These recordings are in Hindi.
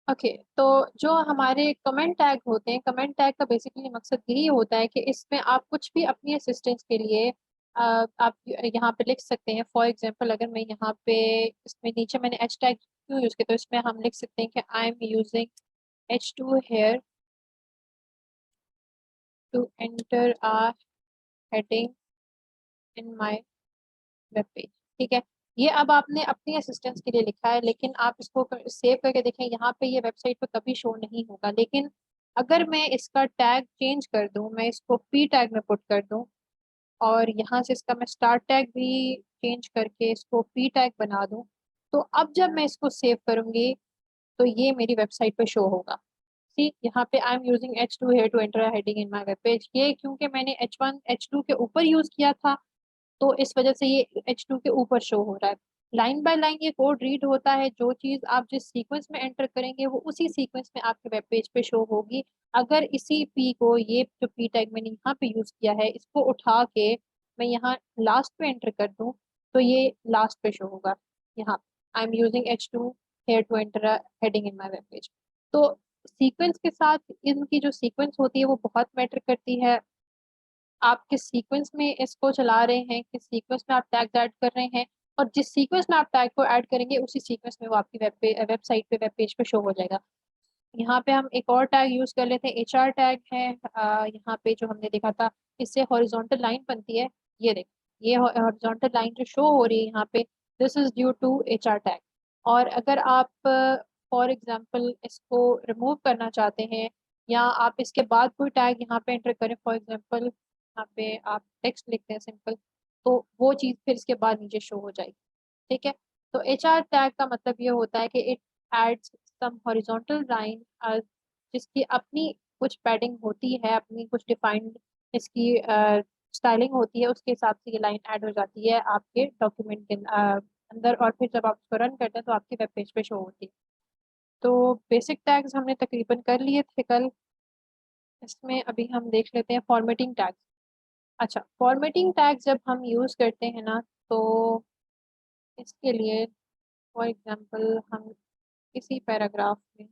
ओके, तो जो हमारे कमेंट टैग होते हैं, कमेंट टैग का बेसिकली मकसद यही होता है कि इसमें आप कुछ भी अपनी असिस्टेंस के लिए आप यहाँ पे लिख सकते हैं। फॉर एग्जांपल अगर मैं यहाँ पे इसमें नीचे मैंने एच टैग क्यों यूज किया, तो इसमें हम लिख सकते हैं कि I am using H2 here to enter a heading in my web page. ठीक है, ये अब आपने अपनी असिस्टेंस के लिए लिखा है, लेकिन आप इसको सेव करके देखें, यहाँ पे ये वेबसाइट पे कभी शो नहीं होगा। लेकिन अगर मैं इसका टैग चेंज कर दूं, मैं इसको पी टैग में पुट कर दूं और यहाँ से इसका मैं स्टार्ट टैग भी चेंज करके इसको पी टैग बना दूं, तो अब जब मैं इसको सेव करूंगी तो ये मेरी वेबसाइट पे शो होगा। सी यहाँ पे I am using H2 here to enter heading in my web page, ये क्योंकि मैंने H1 H2 के ऊपर यूज किया था, तो इस वजह से ये H2 के ऊपर शो हो रहा है। लाइन बाय लाइन ये कोड रीड होता है, जो चीज आप जिस सीक्वेंस में एंटर करेंगे वो उसी सीक्वेंस में आपके वेब पेज पे शो होगी। अगर इसी पी को, ये जो पी टैग मैंने यहाँ पे यूज किया है, इसको उठा के मैं यहाँ लास्ट पे एंटर कर दूं, तो ये लास्ट पे शो होगा। यहाँ I am using H2 here to enter heading in my web page. तो सीक्वेंस के साथ इनकी जो सीक्वेंस होती है वो बहुत मैटर करती है। आप किस सीक्वेंस में इसको चला रहे हैं, किस सीक्वेंस में आप टैग ऐड कर रहे हैं, और जिस सीक्वेंस में आप टैग को ऐड करेंगे उसी सीक्वेंस में वो आपकी वेबसाइट पे, वेब पेज पे शो हो जाएगा। यहाँ पे हम एक और टैग यूज कर लेते हैं, HR टैग है। यहाँ पे जो हमने देखा था, इससे हॉरिजॉन्टल लाइन बनती है। ये देख, ये हॉरिजॉन्टल लाइन जो शो हो रही है यहाँ पे, this is due to HR tag. और अगर आप फॉर एग्जांपल इसको रिमूव करना चाहते हैं, या आप इसके बाद कोई टैग यहाँ पे एंटर करें, फॉर एग्जांपल यहाँ पे आप टेक्स्ट लिखते हैं सिंपल, तो वो चीज़ फिर इसके बाद नीचे शो हो जाएगी। ठीक है, तो HR टैग का मतलब ये होता है कि it adds some horizontal line, जिसकी अपनी कुछ पैडिंग होती है, अपनी कुछ डिफाइंड इसकी स्टाइलिंग होती है, उसके हिसाब से ये लाइन ऐड हो जाती है आपके डॉक्यूमेंट के अंदर, और फिर जब आप उसको रन करते हैं तो आपकी वेब पेज पे शो होती है। तो बेसिक टैग्स हमने तकरीबन कर लिए थे कल। इसमें अभी हम देख लेते हैं फॉर्मेटिंग टैग्स। अच्छा, फॉर्मेटिंग टैग जब हम यूज़ करते हैं ना, तो इसके लिए फॉर एग्जांपल हम किसी पैराग्राफ में,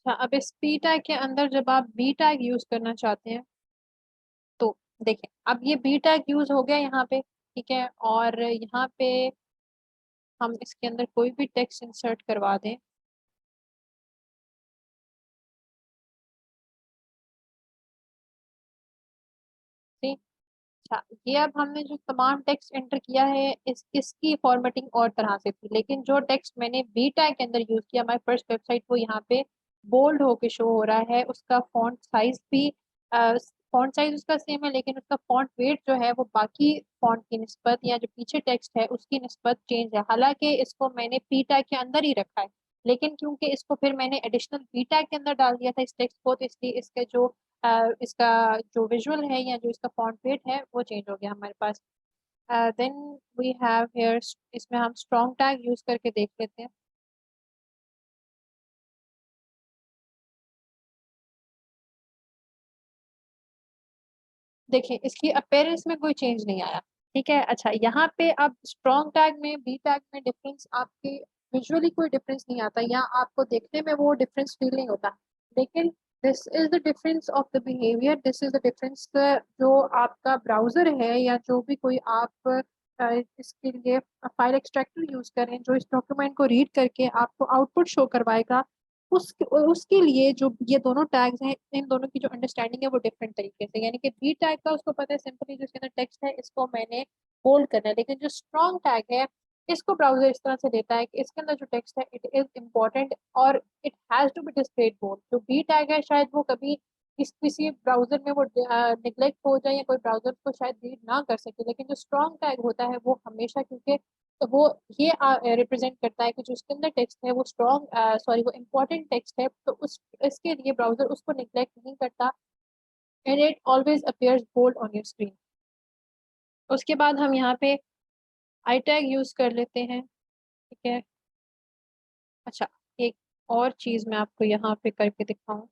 अच्छा अब इस पी टैग के अंदर जब आप बी टैग यूज करना चाहते हैं, तो देखें अब ये बी टैग यूज हो गया यहाँ पे। ठीक है, और यहाँ पे हम इसके अंदर कोई भी टेक्स्ट इंसर्ट करवा दें। ठीक, अच्छा ये अब हमने जो तमाम टेक्स्ट एंटर किया है, इसकी फॉर्मेटिंग और तरह से थी, लेकिन जो टेक्स्ट मैंने बी टैग के अंदर यूज किया, माई फर्स्ट वेबसाइट, वो यहाँ पे बोल्ड होके शो हो रहा है। उसका फॉन्ट साइज भी, फॉन्ट साइज उसका सेम है, लेकिन उसका फॉन्ट वेट जो है वो बाकी फॉन्ट की निस्बत, या जो पीछे टेक्स्ट है उसकी निस्बत चेंज है। हालांकि इसको मैंने पी टैग के अंदर ही रखा है, लेकिन क्योंकि इसको फिर मैंने एडिशनल पी टैग के अंदर डाल दिया था इस टेक्स्ट को, तो इसलिए इसके जो इसका जो विजुअल है या जो इसका फॉन्ट वेट है वो चेंज हो गया हमारे पास। देन वी हैव हेयर, इसमें हम स्ट्रॉन्ग टैग यूज करके देख लेते हैं। देखिए इसकी अपेयरेंस में कोई चेंज नहीं आया। ठीक है, अच्छा यहाँ पे अब स्ट्रॉन्ग टैग में, बी टैग में डिफरेंस आपके विजुअली कोई डिफरेंस नहीं आता, या आपको देखने में वो डिफरेंस फील नहीं होता, लेकिन this is the difference of the behaviour, this is the difference. जो आपका ब्राउजर है या जो भी कोई आप इसके लिए फाइल एक्सट्रैक्टर यूज करें, जो इस डॉक्यूमेंट को रीड करके आपको आउटपुट शो करवाएगा, उसके लिए जो ये दोनों टैग्स हैं, इन दोनों की जो अंडरस्टैंडिंग है वो डिफरेंट तरीके से, यानी कि बी टैग का उसको पता है सिंपली जो इसके अंदर टेक्स्ट है इसको मैंने बोल्ड करना है, लेकिन जो स्ट्रॉन्ग टैग है इसको ब्राउजर इस तरह से देता है कि इसके अंदर जो टेक्स्ट है इट इज इम्पोर्टेंट और it has to be displayed bold. जो बी टैग है शायद वो कभी किसी ब्राउजर में वो निगलेक्ट हो जाए, या कोई ब्राउजर को शायद रीड ना कर सके, लेकिन जो स्ट्रॉन्ग टैग होता है वो हमेशा, क्योंकि तो वो ये रिप्रेजेंट करता है कि जो उसके अंदर टेक्स्ट है वो स्ट्रॉन्ग, सॉरी वो इम्पोर्टेंट टेक्स्ट है, तो उस इसके लिए ब्राउजर उसको निग्लेक्ट नहीं करता, and it always appears bold on your screen. उसके बाद हम यहाँ पे आई टैग यूज कर लेते हैं, ठीक है। अच्छा, एक और चीज मैं आपको यहाँ पे करके दिखाऊं।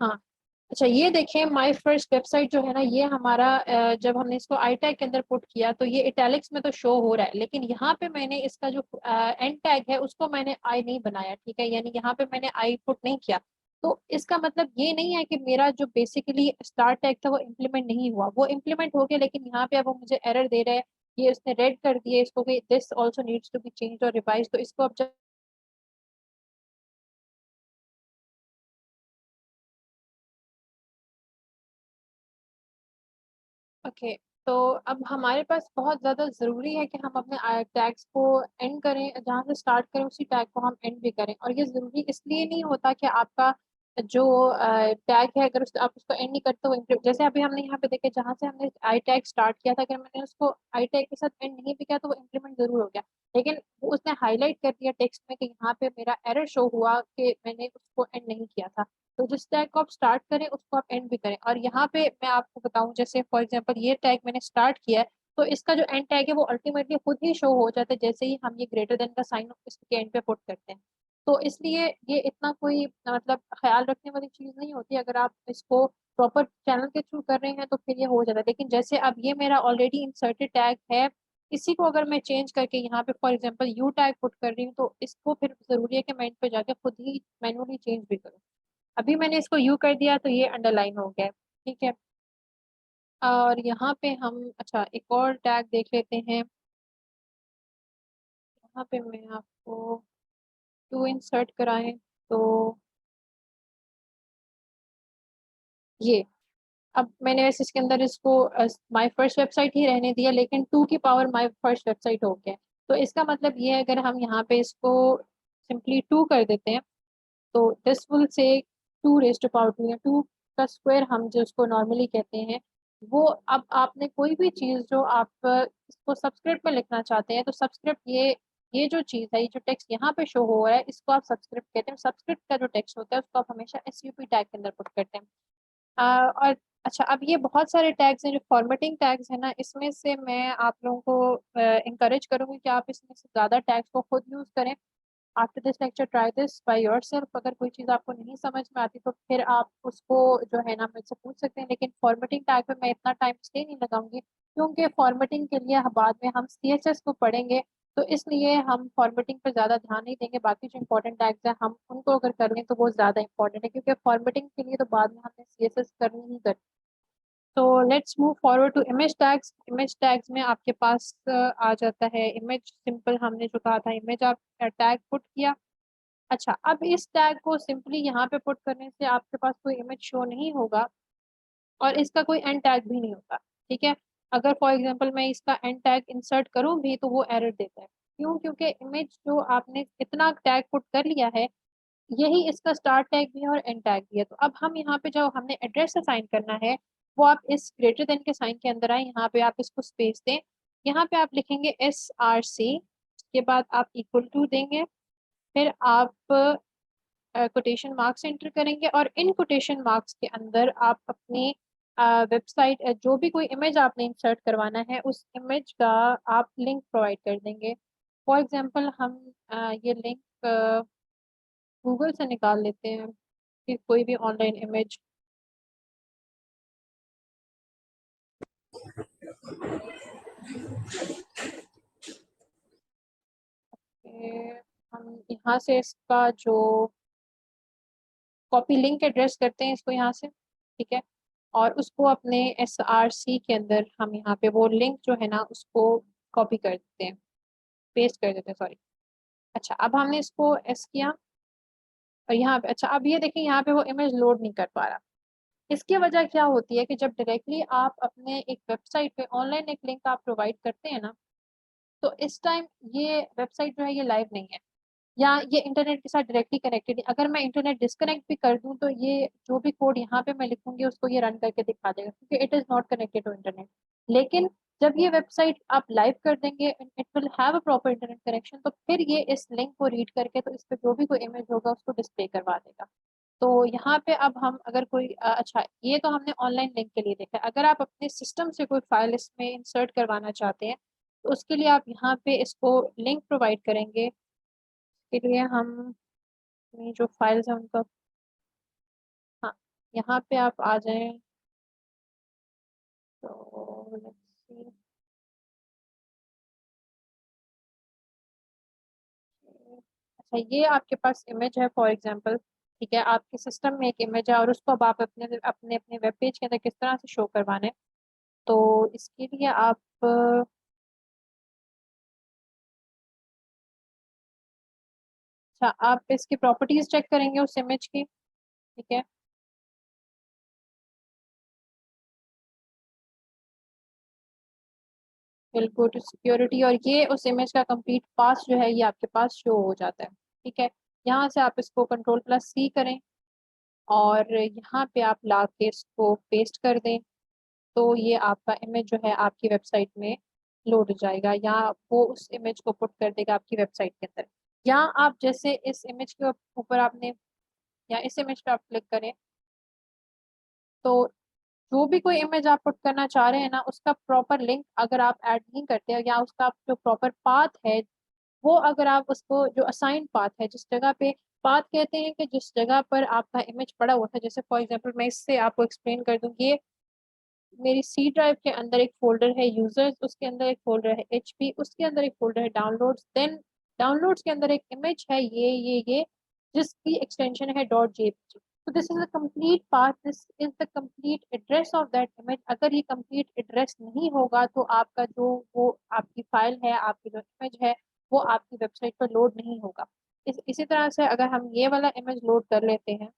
हाँ, अच्छा ये देखें, माय फर्स्ट वेबसाइट जो है ना, ये हमारा जब हमने इसको आई टैग के अंदर पुट किया तो ये इटैलिक्स में तो शो हो रहा है, लेकिन यहाँ पे मैंने इसका जो एंड टैग है उसको मैंने आई नहीं बनाया, ठीक है, यानी यहाँ पे मैंने आई पुट नहीं किया। तो इसका मतलब ये नहीं है कि मेरा जो बेसिकली स्टार्ट टैग था वो इम्प्लीमेंट नहीं हुआ, वो इम्प्लीमेंट हो गया, लेकिन यहाँ पे अब वो मुझे एरर दे रहा है। ये उसने रेड कर दिया इसको कि this also needs to be change और रिवाइज, तो इसको अब जब ओके, तो अब हमारे पास बहुत ज़्यादा ज़रूरी है कि हम अपने टैग्स को एंड करें, जहाँ से स्टार्ट करें उसी टैग को हम एंड भी करें, और ये ज़रूरी इसलिए नहीं होता कि आपका जो टैग है अगर आप उसको एंड नहीं करते वो जैसे अभी हमने यहाँ पे देखे जहाँ से हमने आई टैग स्टार्ट किया था, अगर मैंने उसको आई टैग के साथ एंड नहीं भी किया तो वो इम्प्लीमेंट जरूर हो गया, लेकिन वो उसने हाईलाइट कर दिया टेक्स्ट में कि यहाँ पे मेरा एरर शो हुआ कि मैंने उसको एंड नहीं किया था। तो जिस टैग को आप स्टार्ट करें उसको आप एंड भी करें, और यहाँ पे मैं आपको बताऊं, जैसे फॉर एग्जांपल ये टैग मैंने स्टार्ट किया है, तो इसका जो एंड टैग है वो अल्टीमेटली खुद ही शो हो जाता है जैसे ही हम ये ग्रेटर देन का साइन इसके एंड पे पुट करते हैं। तो इसलिए ये इतना कोई मतलब ख्याल रखने वाली चीज नहीं होती, अगर आप इसको प्रॉपर चैनल के थ्रू कर रहे हैं तो फिर ये हो जाता है, लेकिन जैसे अब ये मेरा ऑलरेडी इंसर्टेड टैग है, इसी को अगर मैं चेंज करके यहाँ पे for example you tag put कर रही हूँ तो इसको फिर जरूरी है कि मैं इन पे जाके खुद ही मैनुअली चेंज भी करूँ। अभी मैंने इसको यू कर दिया तो ये अंडरलाइन हो गया है, ठीक है। और यहाँ पे हम अच्छा एक और टैग देख लेते हैं, यहाँ पे मैं आपको टू इंसर्ट कराएं तो ये अब मैंने वैसे इसके अंदर इसको माय फर्स्ट वेबसाइट ही रहने दिया, लेकिन टू की पावर माय फर्स्ट वेबसाइट हो गया। तो इसका मतलब ये है अगर हम यहाँ पे इसको सिंपली टू कर देते हैं तो this will say two raise to power two, या टू का स्क्वायर हम जो उसको नॉर्मली कहते हैं वो। अब आपने कोई भी चीज़ जो आप इसको सबस्क्रिप्ट में लिखना चाहते हैं तो सबस्क्रिप्ट ये जो चीज़ है, ये जो टेक्स्ट यहाँ पे शो हो रहा है इसको आप सबस्क्रिप्ट कहते हैं। सबस्क्रिप्ट का जो टेक्स्ट होता है उसको आप हमेशा एसयूपी टैग के अंदर पुट करते हैं। और अच्छा, अब ये बहुत सारे टैग्स हैं जो फॉर्मेटिंग टैग्स है ना, इसमें से मैं आप लोगों को इंकरेज करूंगी कि आप इसमें से ज़्यादा टैग्स को खुद यूज़ करें। After this lecture try this by yourself. अगर कोई चीज़ आपको नहीं समझ में आती तो फिर आप उसको जो है ना मुझसे पूछ सकते हैं, लेकिन फॉर्मेटिंग टैग पे मैं इतना टाइम स्टे नहीं लगाऊंगी, क्योंकि फॉर्मेटिंग के लिए बाद में हम सीएसएस को पढ़ेंगे, तो इसलिए हम फॉर्मेटिंग पर ज़्यादा ध्यान नहीं देंगे। बाकी जो इंपॉर्टेंट टैग्स हैं हम उनको अगर कर लें तो वो ज़्यादा इंपॉर्टेंट है, क्योंकि फॉर्मेटिंग के लिए तो बाद में हमने सीएसएस करनी ही करनी। तो let's move forward to image tags. Image tags में आपके पास आ जाता है इमेज, सिंपल हमने जो कहा था इमेज आप टैग पुट किया। अच्छा, अब इस टैग को सिंपली यहाँ पे पुट करने से आपके पास कोई इमेज शो नहीं होगा और इसका कोई एंड टैग भी नहीं होता, ठीक है। अगर फॉर एग्जांपल मैं इसका एंड टैग इंसर्ट करूँ भी तो वो एरर देता है, क्यों? क्योंकि इमेज जो आपने इतना टैग पुट कर लिया है यही इसका स्टार्ट टैग भी है और एंड टैग भी है। तो अब हम यहाँ पे जो हमने एड्रेस असाइन करना है वो आप इस ग्रेटर देन के साइन के अंदर आए, यहाँ पे आप इसको स्पेस दें, यहाँ पे आप लिखेंगे SRC, उसके बाद आप इक्वल टू देंगे, फिर आप कोटेशन मार्क्स एंटर करेंगे और इन कोटेशन मार्क्स के अंदर आप अपनी वेबसाइट जो भी कोई इमेज आपने इंसर्ट करवाना है उस इमेज का आप लिंक प्रोवाइड कर देंगे। फॉर एग्जांपल हम ये लिंक गूगल से निकाल लेते हैं कि कोई भी ऑनलाइन इमेज, हम यहाँ से इसका जो कॉपी लिंक एड्रेस करते हैं इसको यहाँ से, ठीक है, और उसको अपने SRC के अंदर हम यहाँ पे वो लिंक जो है ना उसको कॉपी कर देते हैं, पेस्ट कर देते हैं, सॉरी। अच्छा, अब हमने इसको एस किया और यहाँ पे अच्छा अब ये देखिए यहाँ पे वो इमेज लोड नहीं कर पा रहा। इसकी वजह क्या होती है कि जब डायरेक्टली आप अपने एक वेबसाइट पे ऑनलाइन एक लिंक आप प्रोवाइड करते हैं ना, तो इस टाइम ये वेबसाइट जो है ये लाइव नहीं है या ये इंटरनेट के साथ डायरेक्टली कनेक्टेड है। अगर मैं इंटरनेट डिस्कनेक्ट भी कर दूं तो ये जो भी कोड यहाँ पे मैं लिखूंगी उसको ये रन करके दिखा देगा, क्योंकि it is not connected to internet. लेकिन जब ये वेबसाइट आप लाइव कर देंगे, it will have a proper internet connection, तो फिर ये इस लिंक को रीड करके तो इस पे जो भी कोई इमेज होगा उसको डिस्प्ले करवा देगा। तो यहाँ पे अब हम अगर कोई अच्छा, ये तो हमने ऑनलाइन लिंक के लिए देखा है। अगर आप अपने सिस्टम से कोई फाइल इसमें इंसर्ट करवाना चाहते हैं तो उसके लिए आप यहाँ पे इसको लिंक प्रोवाइड करेंगे। इसके लिए हम अपनी जो फाइल्स हैं उनका, हाँ, यहाँ पे आप आ जाएं तो let's see, अच्छा ये आपके पास इमेज है फॉर एग्जांपल, ठीक है, आपके सिस्टम में एक इमेज है और उसको अब आप अपने अपने अपने वेब पेज के अंदर किस तरह से शो करवाने, तो इसके लिए आप अच्छा, आप इसकी प्रॉपर्टीज चेक करेंगे उस इमेज की, ठीक है। बिल्कुल सिक्योरिटी, और ये उस इमेज का कंप्लीट पास जो है ये आपके पास शो हो जाता है, ठीक है। यहाँ से आप इसको कंट्रोल+C करें और यहाँ पे आप ला के इसको पेस्ट कर दें, तो ये आपका इमेज जो है आपकी वेबसाइट में लोड हो जाएगा, या वो उस इमेज को पुट कर देगा आपकी वेबसाइट के अंदर। या आप जैसे इस इमेज के ऊपर आपने, या इस इमेज पे आप क्लिक करें, तो जो भी कोई इमेज आप पुट करना चाह रहे हैं ना, उसका प्रॉपर लिंक अगर आप ऐड नहीं करते हैं, या उसका जो प्रॉपर पाथ है वो अगर आप उसको, जो असाइन पाथ है, जिस जगह पे, पाथ कहते हैं कि जिस जगह पर आपका इमेज पड़ा हुआ था, जैसे फॉर एग्जांपल मैं इससे आपको एक्सप्लेन कर दूं, ये मेरी सी ड्राइव के अंदर एक फोल्डर है यूजर्स, उसके अंदर एक फोल्डर है एचपी, उसके अंदर एक फोल्डर है डाउनलोड्स, देन डाउनलोड्स के अंदर एक इमेज है ये जिसकी एक्सटेंशन है .jpg। तो this is the complete path, this is the complete address of that image. अगर ये कंप्लीट एड्रेस नहीं होगा तो आपका जो, वो आपकी फाइल है, आपकी जो इमेज है, वो आपकी वेबसाइट पर लोड नहीं होगा। इसी तरह से अगर हम ये वाला इमेज लोड कर लेते हैं,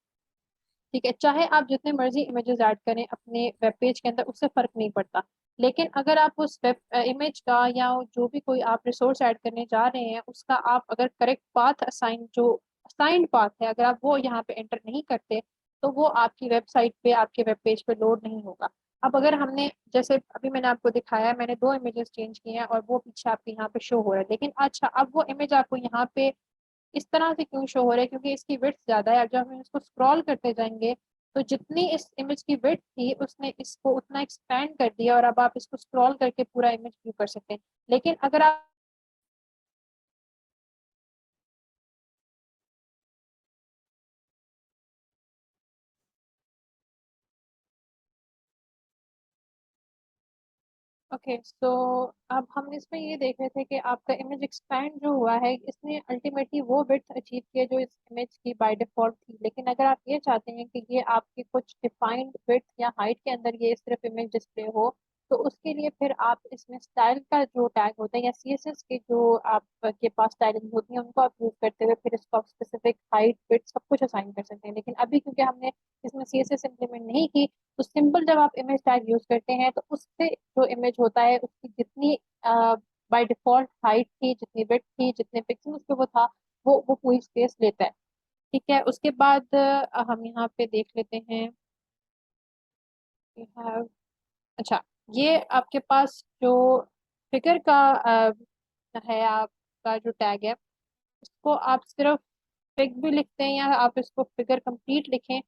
ठीक है, चाहे आप जितने मर्जी इमेजेस ऐड करें अपने वेब पेज के अंदर, उससे फर्क नहीं पड़ता। लेकिन अगर आप उस वेब इमेज का या जो भी कोई आप रिसोर्स ऐड करने जा रहे हैं उसका आप अगर करेक्ट पाथ असाइन, जो असाइंड पाथ है, अगर आप वो यहाँ पे एंटर नहीं करते तो वो आपकी वेबसाइट पे, आपके वेब पेज पे लोड नहीं होगा। अब अगर हमने, जैसे अभी मैंने आपको दिखाया, मैंने 2 इमेजेस चेंज किए हैं और वो पीछे आपके यहाँ पे शो हो रहा है, लेकिन अच्छा अब वो इमेज आपको यहाँ पे इस तरह से क्यों शो हो रहा है, क्योंकि इसकी विड्थ ज्यादा है। अब जब हम इसको स्क्रॉल करते जाएंगे तो जितनी इस इमेज की विड्थ थी उसने इसको उतना एक्सपेंड कर दिया, और अब आप इसको स्क्रॉल करके पूरा इमेज व्यू कर सकते हैं। लेकिन अगर आप, ओके सो अब हम इसमें ये देख रहे थे कि आपका इमेज एक्सपैंड जो हुआ है इसने अल्टीमेटली वो विड्थ अचीव किया जो इस इमेज की बाय डिफॉल्ट थी। लेकिन अगर आप ये चाहते हैं कि ये आपकी कुछ डिफाइंड विड्थ या हाइट के अंदर ये सिर्फ इमेज डिस्प्ले हो, तो उसके लिए फिर आप इसमें स्टाइल का जो टैग होता है या सीएसएस के जो आपके पास स्टाइलिंग होती है उनको आप यूज करते हुए फिर इसको आप स्पेसिफिक हाइट विड्थ सब कुछ असाइन कर सकते हैं। लेकिन अभी क्योंकि हमने इसमें सीएसएस इम्प्लीमेंट नहीं की, तो सिंपल जब आप इमेज टैग यूज करते हैं तो उससे जो इमेज होता है उसकी जितनी बाय डिफॉल्ट हाइट थी, जितनी विड्थ थी, जितने पिक्सल उस पे वो था, वो पूरी स्पेस लेता है, ठीक है। उसके बाद हम यहाँ पे देख लेते हैं, we have- अच्छा, ये आपके पास जो फिगर का है, आपका जो टैग है उसको आप सिर्फ फिग भी लिखते हैं या आप इसको फिगर कंप्लीट लिखें,